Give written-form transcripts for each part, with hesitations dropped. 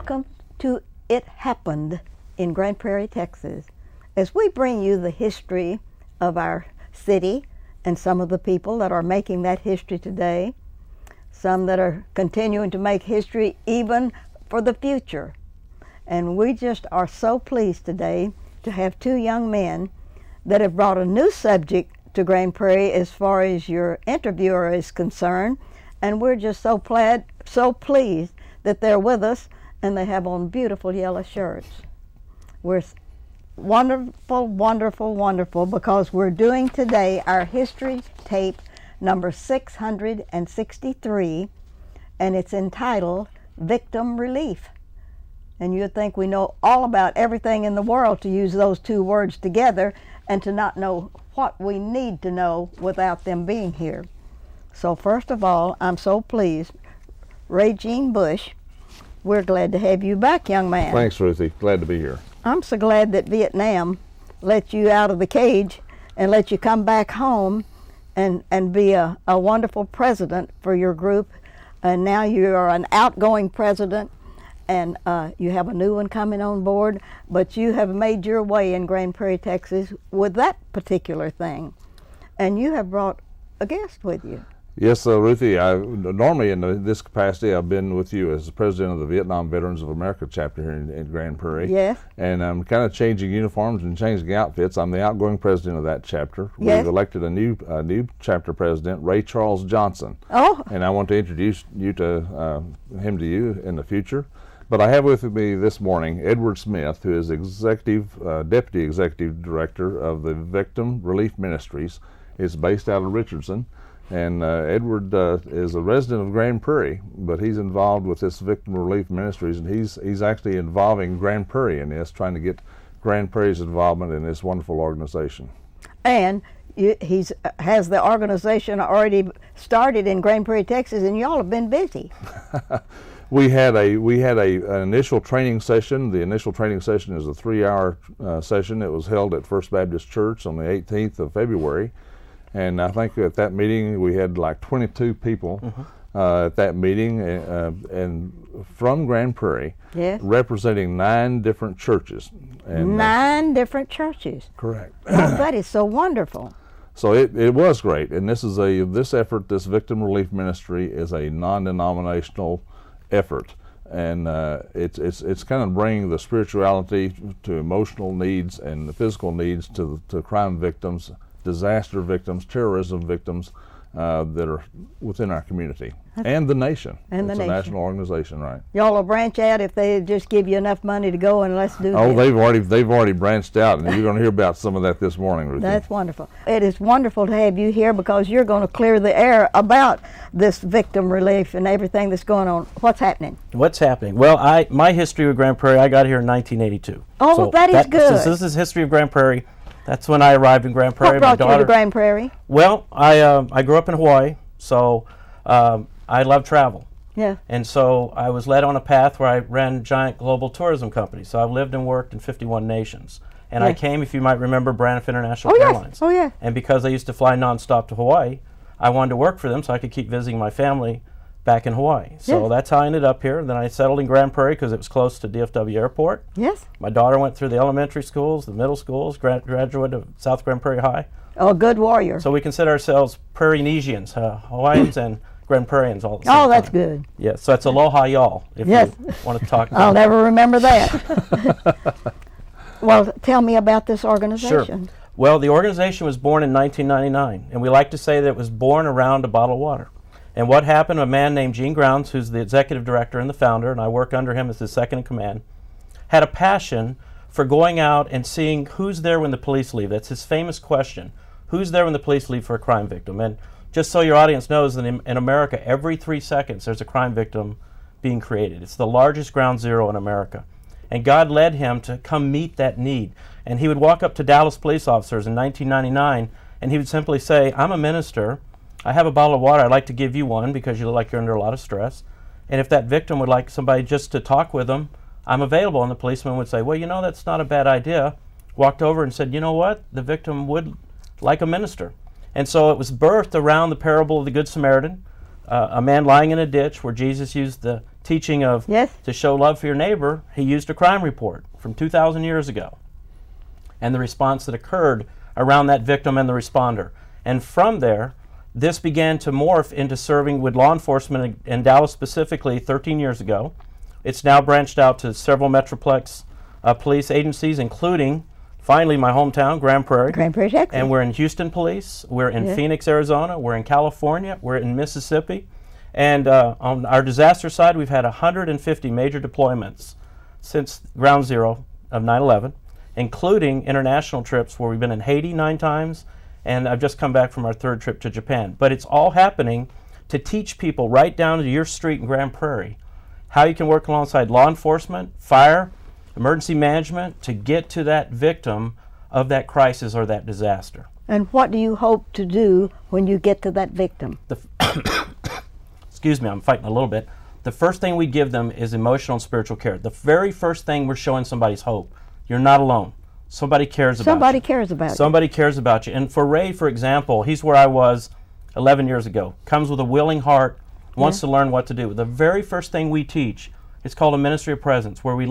Welcome to It Happened in Grand Prairie, Texas, as we bring you the history of our city and some of the people that are making that history today, some that are continuing to make history even for the future. And we just are so pleased today to have two young men that have brought a new subject to Grand Prairie as far as your interviewer is concerned, and we're just so pleased that they're with us, and they have on beautiful yellow shirts. We're wonderful, wonderful, wonderful, because we're doing today our history tape number 663, and it's entitled Victim Relief. And you'd think we know all about everything in the world to use those two words together and to not know what we need to know without them being here. So first of all, I'm so pleased. Regine Bush, we're glad to have you back, young man. Thanks, Ruthie. Glad to be here. I'm so glad that Vietnam let you out of the cage and let you come back home and be a wonderful president for your group. And now you are an outgoing president, and you have a new one coming on board, but you have made your way in Grand Prairie, Texas with that particular thing. And you have brought a guest with you. Yes, Ruthie, normally in this capacity I've been with you as the president of the Vietnam Veterans of America chapter here in Grand Prairie. Yes. And I'm kind of changing uniforms and changing outfits. I'm the outgoing president of that chapter. Yes. We've elected a new chapter president, Ray Charles Johnson. Oh. And I want to introduce him to you in the future. But I have with me this morning Edward Smith, who is Deputy Executive Director of the Victim Relief Ministries. It's based out of Richardson. And Edward is a resident of Grand Prairie, but he's involved with this Victim Relief Ministries, and he's actually involving Grand Prairie in this, trying to get Grand Prairie's involvement in this wonderful organization. And has the organization already started in Grand Prairie, Texas, and y'all have been busy. We had an initial training session. The initial training session is a 3-hour session. It was held at First Baptist Church on the 18th of February. And I think at that meeting we had like 22 people at that meeting, and from Grand Prairie, yes, representing 9 different churches. And 9 different churches. Correct. Oh, that is so wonderful. So it was great, and this effort, this Victim Relief Ministry, is a non-denominational effort, and it's kind of bringing the spirituality to emotional needs and the physical needs to crime victims, disaster victims, terrorism victims that are within our community and the nation. And it's the a nation. national organization, right? Y'all will branch out if they just give you enough money to go and let's do Oh, this. they've already branched out, and you're going to hear about some of that this morning, Ruthie. That's wonderful. It is wonderful to have you here because you're going to clear the air about this victim relief and everything that's going on. What's happening? What's happening? Well, my history with Grand Prairie, I got here in 1982. Oh, so that is good. Since this is history of Grand Prairie, that's when I arrived in Grand Prairie. What brought you to Grand Prairie? Well, I grew up in Hawaii, so I love travel. Yeah. And so I was led on a path where I ran giant global tourism companies. So I've lived and worked in 51 nations. And I came, if you might remember, Braniff International Airlines. Yes. Oh, yeah. And because I used to fly nonstop to Hawaii, I wanted to work for them so I could keep visiting my family back in Hawaii. So that's how I ended up here. Then I settled in Grand Prairie because it was close to DFW Airport. Yes. My daughter went through the elementary schools, the middle schools, graduate of South Grand Prairie High. Oh, good warrior. So we consider ourselves Prairienesians, Hawaiians and Grand Prairians all at the same time. Oh, that's good. Yes, so that's aloha y'all, if you want to talk about I'll never remember that. Well, tell me about this organization. Sure. Well, the organization was born in 1999, and we like to say that it was born around a bottle of water. And what happened, a man named Gene Grounds, who's the executive director and the founder, and I work under him as his second in command, had a passion for going out and seeing who's there when the police leave. That's his famous question. Who's there when the police leave for a crime victim? And just so your audience knows that in America, every 3 seconds there's a crime victim being created. It's the largest ground zero in America. And God led him to come meet that need. And he would walk up to Dallas police officers in 1999 and he would simply say, I'm a minister. I have a bottle of water. I'd like to give you one because you look like you're under a lot of stress. And if that victim would like somebody just to talk with them, I'm available. And the policeman would say, well, you know, that's not a bad idea. Walked over and said, you know what? The victim would like a minister. And so it was birthed around the parable of the Good Samaritan, a man lying in a ditch where Jesus used the teaching of Yes. to show love for your neighbor, he used a crime report from 2,000 years ago and the response that occurred around that victim and the responder. And from there, this began to morph into serving with law enforcement in Dallas specifically 13 years ago. It's now branched out to several Metroplex police agencies, including, finally, my hometown, Grand Prairie. Grand Prairie, Texas. And we're in Houston Police, we're in Yes. Phoenix, Arizona, we're in California, we're in Mississippi. And on our disaster side, we've had 150 major deployments since ground zero of 9/11, including international trips where we've been in Haiti 9 times, and I've just come back from our 3rd trip to Japan. But it's all happening to teach people right down to your street in Grand Prairie how you can work alongside law enforcement, fire, emergency management to get to that victim of that crisis or that disaster. And what do you hope to do when you get to that victim? Excuse me, I'm fighting a little bit. The first thing we give them is emotional and spiritual care. The very first thing we're showing somebody's hope. You're not alone. Somebody cares about you. Somebody cares about you. Somebody cares about you. And for Ray, for example, he's where I was 11 years ago. Comes with a willing heart, wants to learn what to do. The very first thing we teach is called a ministry of presence, where we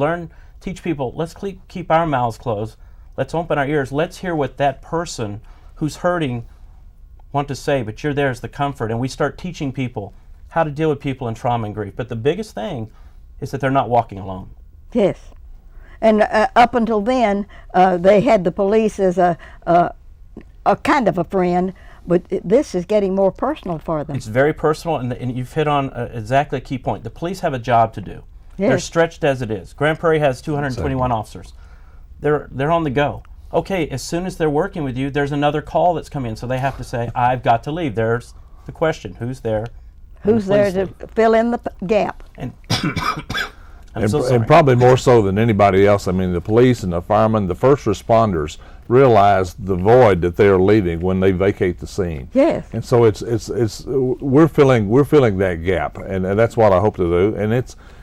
teach people, let's keep our mouths closed. Let's open our ears. Let's hear what that person who's hurting want to say, but you're there as the comfort. And we start teaching people how to deal with people in trauma and grief. But the biggest thing is that they're not walking alone. Yes. And up until then, they had the police as a kind of a friend, but this is getting more personal for them. It's very personal, and you've hit on exactly a key point. The police have a job to do. Yes. They're stretched as it is. Grand Prairie has 221 officers. They're on the go. Okay, as soon as they're working with you, there's another call that's come in, so they have to say, I've got to leave. There's the question, who's there? Who's there to fill in the gap? And And probably more so than anybody else. I mean, the police and the firemen, the first responders realize the void that they are leaving when they vacate the scene. Yes. And so we're filling that gap, and that's what I hope to do.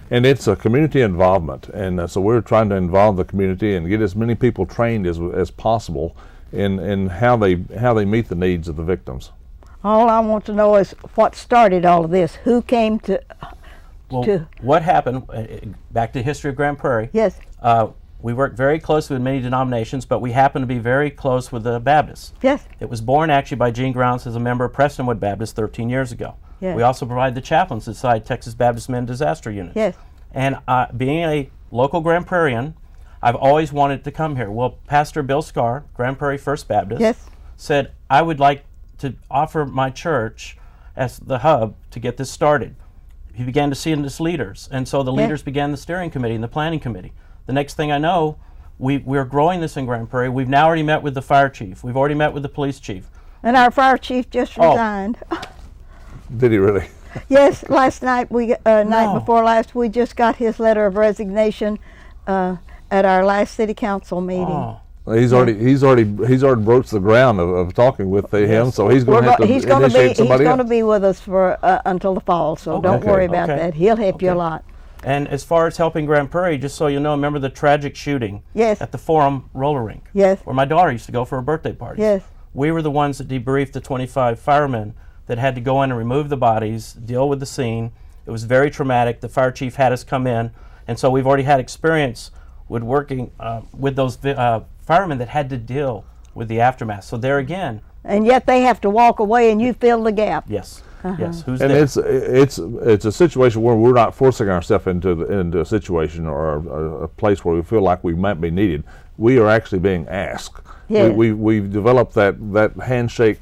And it's a community involvement, and so we're trying to involve the community and get as many people trained as possible in how they meet the needs of the victims. All I want to know is what started all of this. Who came to? Well, what happened, back to the history of Grand Prairie, Yes. we worked very closely with many denominations, but we happen to be very close with the Baptists. Yes. It was born actually by Gene Grounds as a member of Prestonwood Baptist 13 years ago. Yes. We also provide the chaplains inside Texas Baptist Men Disaster Units. Yes. And being a local Grand Prairian, I've always wanted to come here. Well, Pastor Bill Scar, Grand Prairie First Baptist, Yes. said, I would like to offer my church as the hub to get this started. He began to see in his leaders, and so the leaders began the steering committee and the planning committee. The next thing I know, we're growing this in Grand Prairie. We've now already met with the fire chief. We've already met with the police chief. And our fire chief just resigned. Did he really? Yes, last night night No. before last, we just got his letter of resignation at our last city council meeting. Oh, He's already broached the ground of talking with him, so he's going to have to He's going initiate somebody to else. be with us for until the fall, so don't Okay. worry about Okay. that. He'll help you a Okay. lot. and as far as helping Grand Prairie, just so you know, remember the tragic shooting Yes. at the Forum roller rink, Yes. where my daughter used to go for her birthday party. Yes. We were the ones that debriefed the 25 firemen that had to go in and remove the bodies, deal with the scene. It was very traumatic. The fire chief had us come in, and so we've already had experience with working with those firemen that had to deal with the aftermath. So there again, And yet they have to walk away, and you fill the gap. yes, yes. Who's And there? it's a situation where we're not forcing ourselves into a situation or a place where we feel like we might be needed. We are actually being asked. Yeah. We've developed that handshake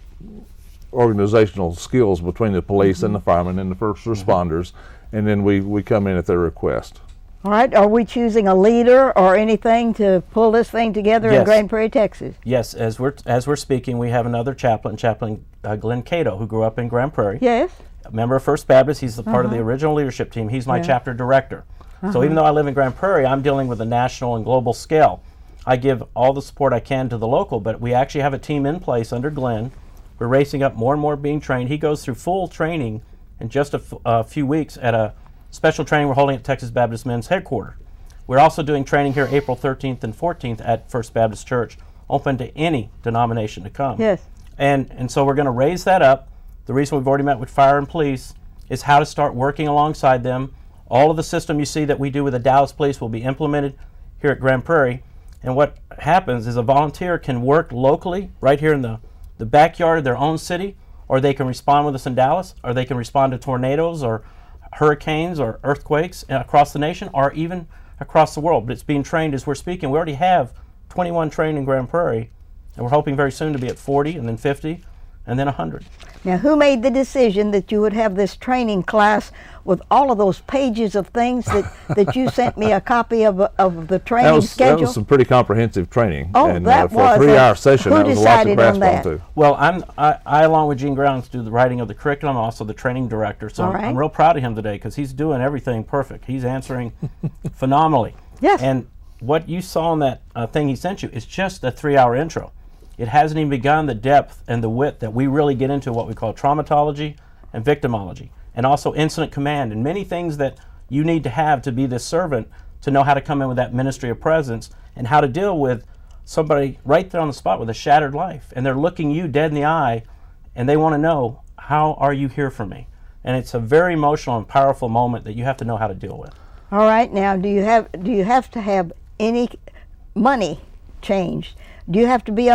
organizational skills between the police and the firemen and the first responders, and then we come in at their request. All right. Are we choosing a leader or anything to pull this thing together in Yes. Grand Prairie, Texas? Yes, as we're speaking, we have another chaplain, Glenn Cato, who grew up in Grand Prairie. Yes. A member of First Baptist. He's the part of the original leadership team. He's my chapter director. So even though I live in Grand Prairie, I'm dealing with a national and global scale. I give all the support I can to the local, but we actually have a team in place under Glenn. We're racing up more and more being trained. He goes through full training in just a few weeks at a special training we're holding at Texas Baptist Men's headquarters. We're also doing training here April 13th and 14th at First Baptist Church, open to any denomination to come. Yes. And so we're going to raise that up. The reason we've already met with fire and police is how to start working alongside them All of the system you see that we do with the Dallas Police will be implemented here at Grand Prairie. And what happens is a volunteer can work locally, right here in the backyard of their own city, or they can respond with us in Dallas, or they can respond to tornadoes or hurricanes or earthquakes across the nation, or even across the world. But it's being trained as we're speaking. We already have 21 trained in Grand Prairie, and we're hoping very soon to be at 40, and then 50, and then 100. Now, who made the decision that you would have this training class with all of those pages of things that you sent me a copy of the training schedule? That was some pretty comprehensive training. Oh, and, that for was. a 3-hour session, Who that was a lot to decided grasp on that? onto. Well, I along with Gene Grounds, do the writing of the curriculum, also the training director. So All right. I'm real proud of him today because he's doing everything perfect. He's answering phenomenally. Yes. And what you saw in that thing he sent you is just a 3-hour intro. It hasn't even begun the depth and the width that we really get into what we call traumatology and victimology, and also incident command, and many things that you need to have to be this servant to know how to come in with that ministry of presence and how to deal with somebody right there on the spot with a shattered life. And they're looking you dead in the eye, and they want to know, how are you here for me? And it's a very emotional and powerful moment that you have to know how to deal with. All right. Now, do you have to have any money changed? Do you have to be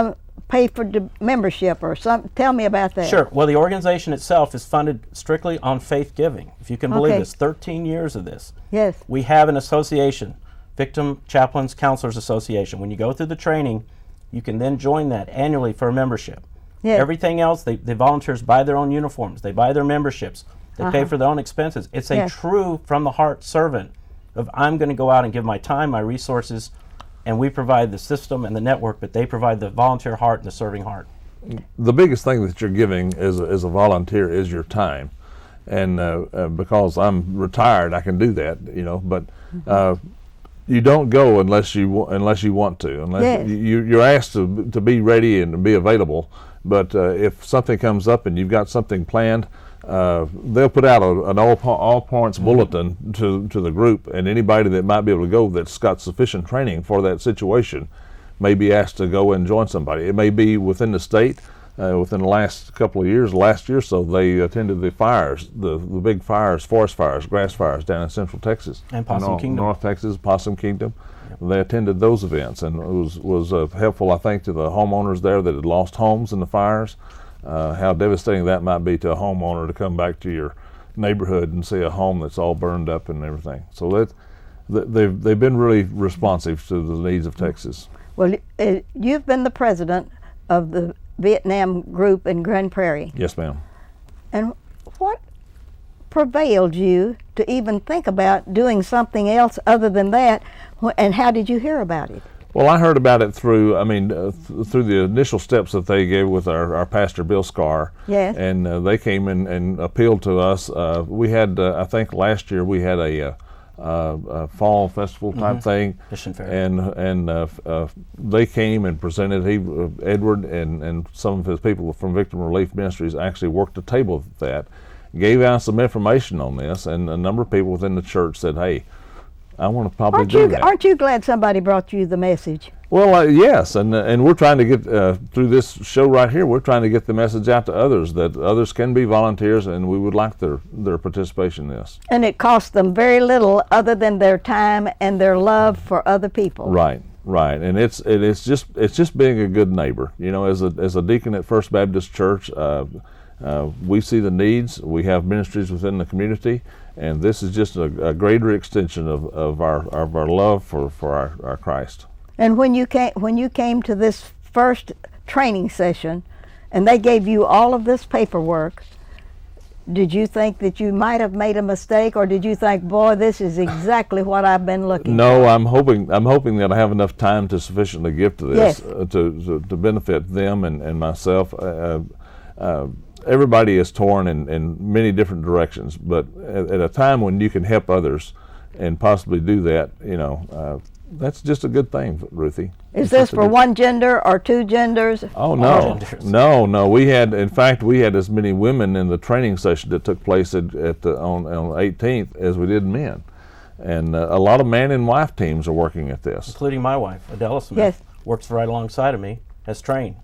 pay for the membership or something? Tell me about that. Sure. Well, the organization itself is funded strictly on faith giving. If you can believe Okay. this, 13 years of this. Yes. We have an association, Victim Chaplains Counselors Association. When you go through the training, you can then join that annually for a membership. Yes. Everything else, the volunteers buy their own uniforms, they buy their memberships, they pay for their own expenses. It's a Yes. true from the heart servant of, I'm going to go out and give my time, my resources, and we provide the system and the network, but they provide the volunteer heart and the serving heart. The biggest thing that you're giving as a volunteer is your time, and because I'm retired, I can do that, but you don't go unless you want to, unless Yes. you're asked to be ready and be available. But if something comes up and you've got something planned, they'll put out an all points bulletin to the group, and anybody that might be able to go that's got sufficient training for that situation may be asked to go and join somebody. It may be within the state. Within the last couple of years, last year or so, they attended the fires, the big fires, forest fires, grass fires down in Central Texas. And Possum Kingdom. North Texas, Possum Kingdom. Yep. They attended those events, and it was helpful, I think, to the homeowners there that had lost homes in the fires. How devastating that might be to a homeowner to come back to your neighborhood and see a home that's all burned up and everything. So they've been really responsive to the needs of Texas. Well, you've been the president of the Vietnam group in Grand Prairie. Yes, ma'am. And what prevailed you to even think about doing something else other than that? And how did you hear about it? Well, I heard about it through the initial steps that they gave with our pastor, Bill Scar. Yes. And they came in and appealed to us. We had, I think last year, we had a fall festival type thing. Mission Fair. And they came and presented. Edward and some of his people from Victim Relief Ministries actually worked a table at that, gave out some information on this, and a number of people within the church said, hey, I want to probably do that. Aren't you glad somebody brought you the message? Well, yes, and we're trying to get through this show right here. We're trying to get the message out to others that others can be volunteers, and we would like their participation in this. And it costs them very little, other than their time and their love for other people. Right, and it's just being a good neighbor. As a deacon at First Baptist Church, we see the needs. We have ministries within the community, and this is just a greater extension of our love for our Christ. And when you came to this first training session, and they gave you all of this paperwork, did you think that you might have made a mistake, or did you think, boy, this is exactly what I've been looking for? No, I'm hoping that I have enough time to sufficiently give to this, Yes. to benefit them and myself. Everybody is torn in many different directions, but at a time when you can help others and possibly do that, that's just a good thing, Ruthie. Is this for one gender or two genders? Oh, All no. genders. No. We had as many women in the training session that took place on 18th as we did men. And a lot of man and wife teams are working at this. Including my wife, Adela Smith, Yes. works right alongside of me, has trained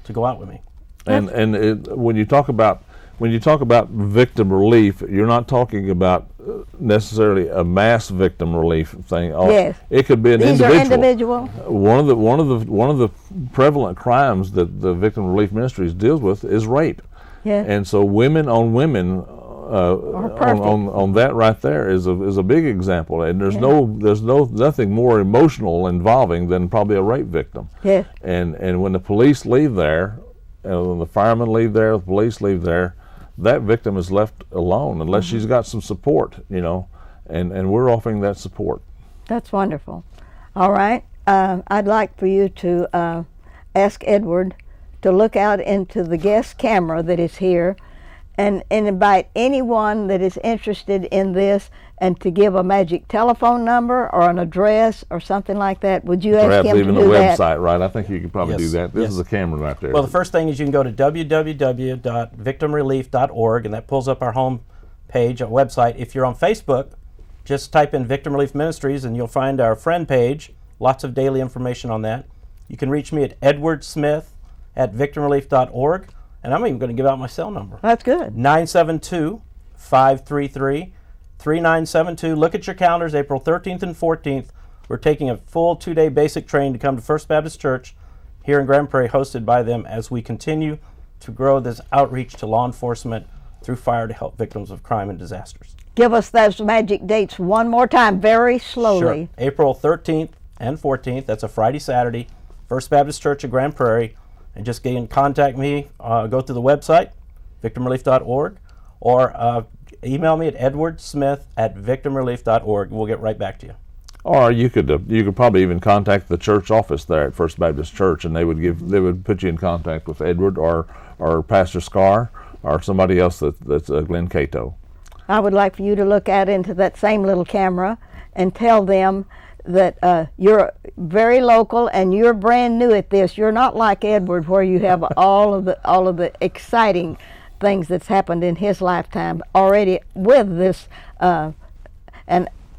to go out with me. And when you talk about when you talk about victim relief, you're not talking about necessarily a mass victim relief thing. Yes. It could be an These individual. are individual. One of the prevalent crimes that the Victim Relief Ministries deals with is rape. Yes. And so women on women on that right there is a big example. And there's nothing more emotional involving than probably a rape victim. Yes. And when the police leave there, when the firemen leave there, the police leave there, that victim is left alone unless she's got some support, and we're offering that support. That's wonderful. All right. I'd like for you to ask Edward to look out into the guest camera that is here and invite anyone that is interested in this and to give a magic telephone number or an address or something like that. Would you ask him to do that? Perhaps even a website, right? I think you could probably do that. This Yes. is a camera right there. Well, the first thing is you can go to www.victimrelief.org, and that pulls up our home page, our website. If you're on Facebook, just type in Victim Relief Ministries, and you'll find our friend page. Lots of daily information on that. You can reach me at edwardsmith@victimrelief.org, and I'm even going to give out my cell number. That's good. 972-533-3972. Look at your calendars, April 13th and 14th. We're taking a full 2-day basic training to come to First Baptist Church here in Grand Prairie, hosted by them, as we continue to grow this outreach to law enforcement through fire to help victims of crime and disasters. Give us those magic dates one more time, very slowly. Sure. April 13th and 14th, that's a Friday, Saturday, First Baptist Church of Grand Prairie. And just get in contact me, go to the website, victimrelief.org, or email me at edwardsmith@victimrelief.org. We'll get right back to you. Or you could probably even contact the church office there at First Baptist Church, and they would put you in contact with Edward or Pastor Scar or somebody else that's Glenn Cato. I would like for you to look out into that same little camera and tell them that you're very local and you're brand new at this. You're not like Edward, where you have all of the exciting things that's happened in his lifetime already with this, and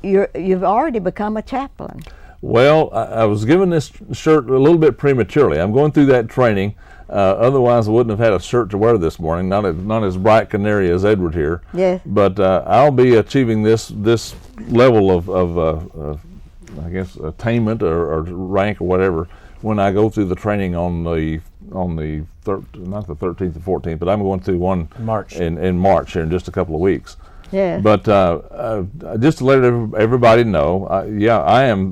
you've already become a chaplain. Well, I was given this shirt a little bit prematurely. I'm going through that training. Otherwise, I wouldn't have had a shirt to wear this morning. Not as bright canary as Edward here. Yes. But I'll be achieving this level of I guess attainment or rank or whatever when I go through the training on the not the 13th or 14th, but I'm going through one March. in March here in just a couple of weeks. Yes. But just to let everybody know, I'm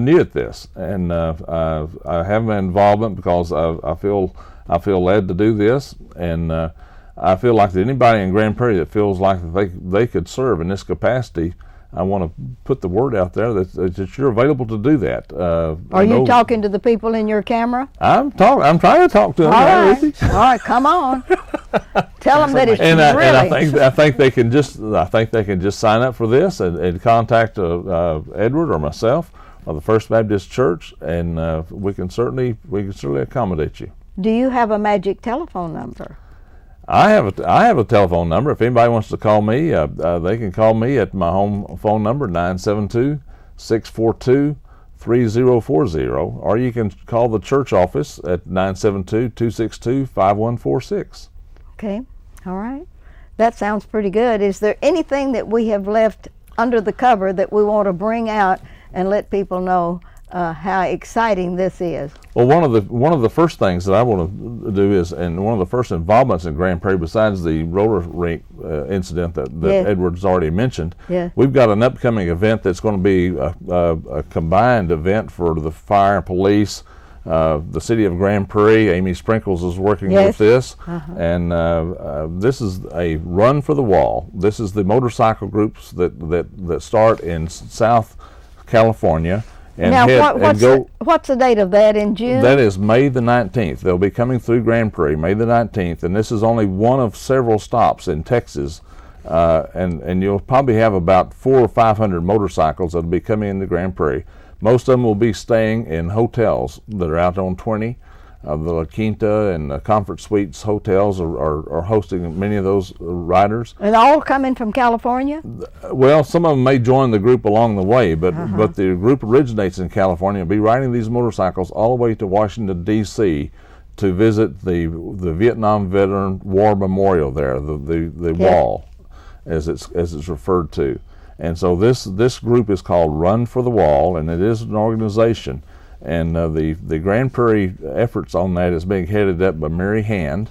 new at this, and I have my involvement because I feel led to do this, and I feel like that anybody in Grand Prairie that feels like they could serve in this capacity, I want to put the word out there that you're available to do that. Are you talking to the people in your camera? I'm trying to talk to them. All right, come on. Tell them that it's And really. I think they can just sign up for this and contact Edward or myself or the First Baptist Church, and we can certainly accommodate you. Do you have a magic telephone number? I have a telephone number. If anybody wants to call me, they can call me at my home phone number, 972-642-3040, or you can call the church office at 972-262-5146. Okay, all right. That sounds pretty good. Is there anything that we have left under the cover that we want to bring out and let people know how exciting this is? Well, one of the first things that I want to do is, and one of the first involvements in Grand Prairie, besides the roller rink incident that Yes. Edward's already mentioned, Yes. we've got an upcoming event that's going to be a combined event for the fire and police. The city of Grand Prairie, Amy Sprinkles is working Yes. with this, and this is a run for the wall. This is the motorcycle groups that start in South California. And Now, go. what's the date of that, in June? That is May the 19th. They'll be coming through Grand Prairie, May the 19th, and this is only one of several stops in Texas. And you'll probably have about 400 or 500 motorcycles that'll be coming into Grand Prairie. Most of them will be staying in hotels that are out on 20. The La Quinta and the Comfort Suites hotels are hosting many of those riders. And all coming from California? Well, some of them may join the group along the way, but the group originates in California and will be riding these motorcycles all the way to Washington, D.C. to visit the Vietnam Veteran War Memorial there, the Yeah. wall, as it's referred to. And so this group is called Run for the Wall, and it is an organization. And the Grand Prairie efforts on that is being headed up by Mary Hand,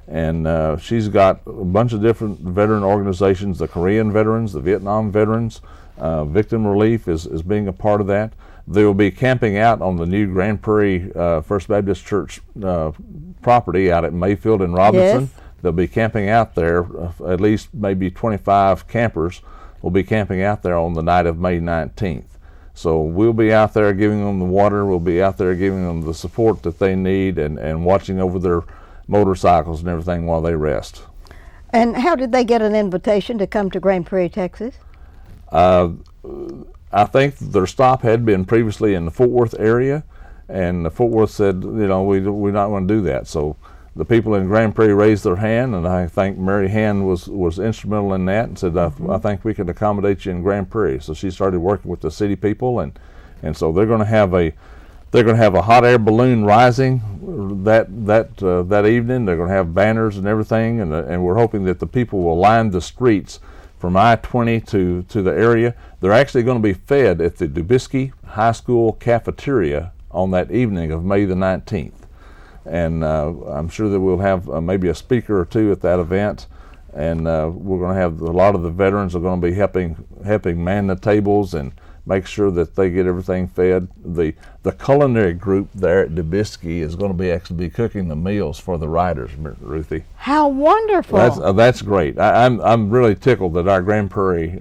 and she's got a bunch of different veteran organizations: the Korean veterans, the Vietnam veterans, Victim Relief is being a part of that. They will be camping out on the new Grand Prairie First Baptist Church property out at Mayfield and Robinson. Yes. They'll be camping out there. At least maybe 25 campers will be camping out there on the night of May 19th. So we'll be out there giving them the water. We'll be out there giving them the support that they need, and watching over their motorcycles and everything while they rest. And how did they get an invitation to come to Grand Prairie, Texas? I think their stop had been previously in the Fort Worth area, and the Fort Worth said, we're not going to do that. So the people in Grand Prairie raised their hand, and I think Mary Hand was instrumental in that, and said, I think we can accommodate you in Grand Prairie. So she started working with the city people, and so they're going to have a hot air balloon rising that evening. They're going to have banners and everything, and we're hoping that the people will line the streets from I-20 to the area. They're actually going to be fed at the Dubisky High School cafeteria on that evening of May the 19th. And I'm sure that we'll have maybe a speaker or two at that event, and we're going to have a lot of the veterans are going to be helping man the tables and make sure that they get everything fed. The culinary group there at Dubisky is going to actually be cooking the meals for the riders, Ruthie. How wonderful! That's great. I'm really tickled that our Grand Prairie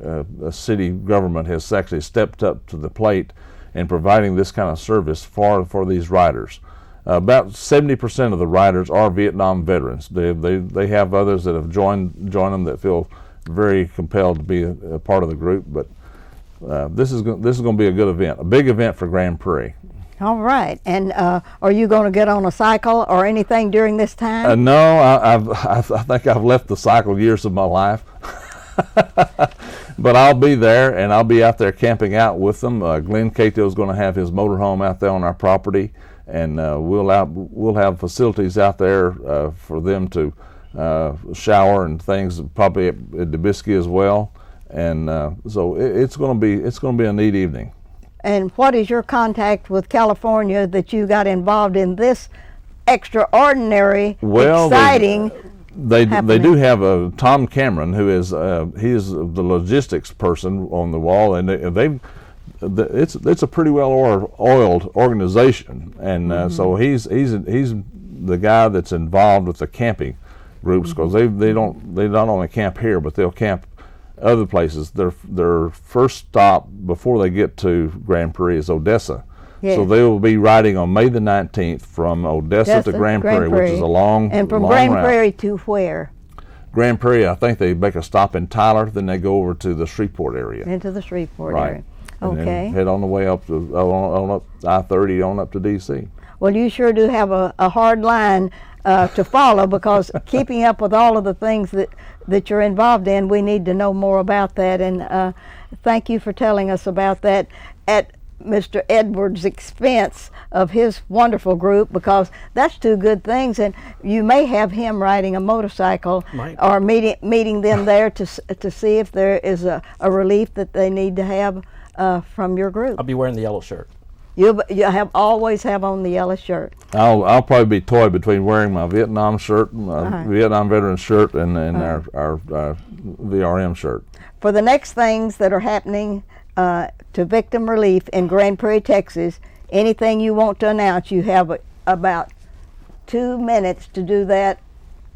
city government has actually stepped up to the plate in providing this kind of service for these riders. About 70% of the riders are Vietnam veterans. They have others that have joined them that feel very compelled to be a part of the group, but this is going to be a good event, a big event for Grand Prairie. All right. And are you going to get on a cycle or anything during this time? No, I think I've left the cycle years of my life. But I'll be there, and I'll be out there camping out with them. Glenn Cato is going to have his motorhome out there on our property, and we'll have facilities out there for them to shower and things, probably at Dubisky as well. And so it's going to be a neat evening. And what is your contact with California that you got involved in this extraordinary, exciting? They do have Tom Cameron, who is he is the logistics person on the wall, and it's a pretty well oiled organization, and so he's the guy that's involved with the camping groups, because they not only camp here, but they'll camp other places. Their first stop before they get to Grand Prairie is Odessa. Yes. So they will be riding on May the 19th from Odessa to Grand Prairie, which is a long And from long Grand route. Prairie to where? Grand Prairie, I think they make a stop in Tyler, then they go over to the Shreveport area. Into the Shreveport Right. area. And Okay. then head on the way up to on up I-30 on up to D.C. Well, you sure do have a hard line to follow, because keeping up with all of the things that you're involved in, we need to know more about that. And thank you for telling us about that at Mr. Edwards' expense of his wonderful group, because that's two good things. And you may have him riding a motorcycle or meeting them there to see if there is a relief that they need to have from your group. I'll be wearing the yellow shirt. You always have on the yellow shirt. I'll probably be toyed between wearing my Vietnam shirt, Vietnam veteran shirt, and our VRM shirt. For the next things that are happening to victim relief in Grand Prairie, Texas, anything you want to announce, you have about 2 minutes to do that.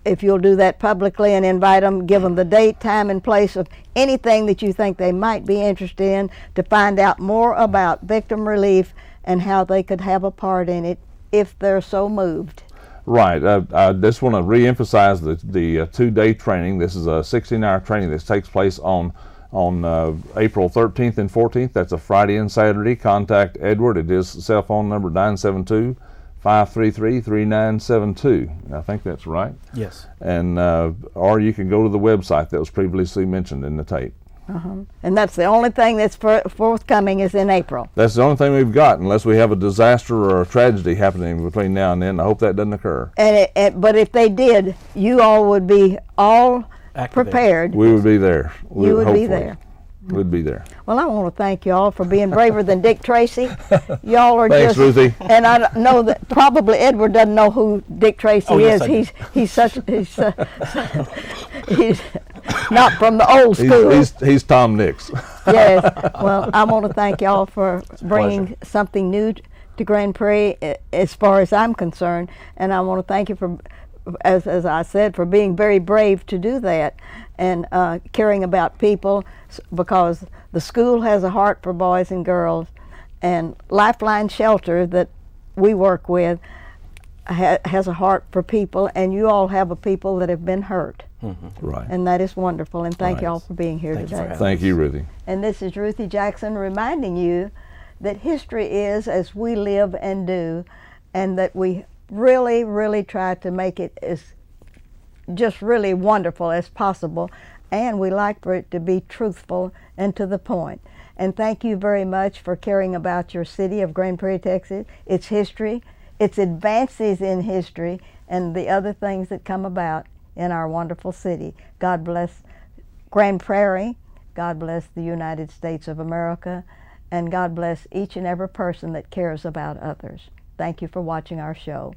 If you'll do that publicly and invite them, give them the date, time, and place of anything that you think they might be interested in, to find out more about victim relief and how they could have a part in it if they're so moved. Right. I just want to reemphasize the 2-day training. This is a 16-hour training that takes place on April 13th and 14th. That's a Friday and Saturday. Contact Edward at his cell phone number 972-533-3972. I think that's right. Yes. And or you can go to the website that was previously mentioned in the tape. And that's the only thing that's forthcoming is in April. That's the only thing we've got, unless we have a disaster or a tragedy happening between now and then. I hope that doesn't occur. But if they did, you all would be all Activated. prepared. We would be there. You would be hopefully. there. We'd be there. Well, I want to thank you all for being braver than Dick Tracy. Y'all are Thanks, just, Ruthie. and I know that probably Edward doesn't know who Dick Tracy Oh, yes, is. I do. He's not from the old school. He's Tom Nix. Yes. Well, I want to thank y'all for bringing pleasure. something new to Grand Prairie as far as I'm concerned, and I want to thank you for, as I said, for being very brave to do that and caring about people, because the school has a heart for boys and girls, and Lifeline Shelter that we work with has a heart for people, and you all have a people that have been hurt. Right. And that is wonderful, and thank Right. you all for being here Thank you for today. having Thank you, Ruthie. And this is Ruthie Jackson reminding you that history is as we live and do, and that we really, really try to make it as just really wonderful as possible, and we like for it to be truthful and to the point. And thank you very much for caring about your city of Grand Prairie, Texas, its history, its advances in history, and the other things that come about in our wonderful city. God bless Grand Prairie, God bless the United States of America, and God bless each and every person that cares about others. Thank you for watching our show.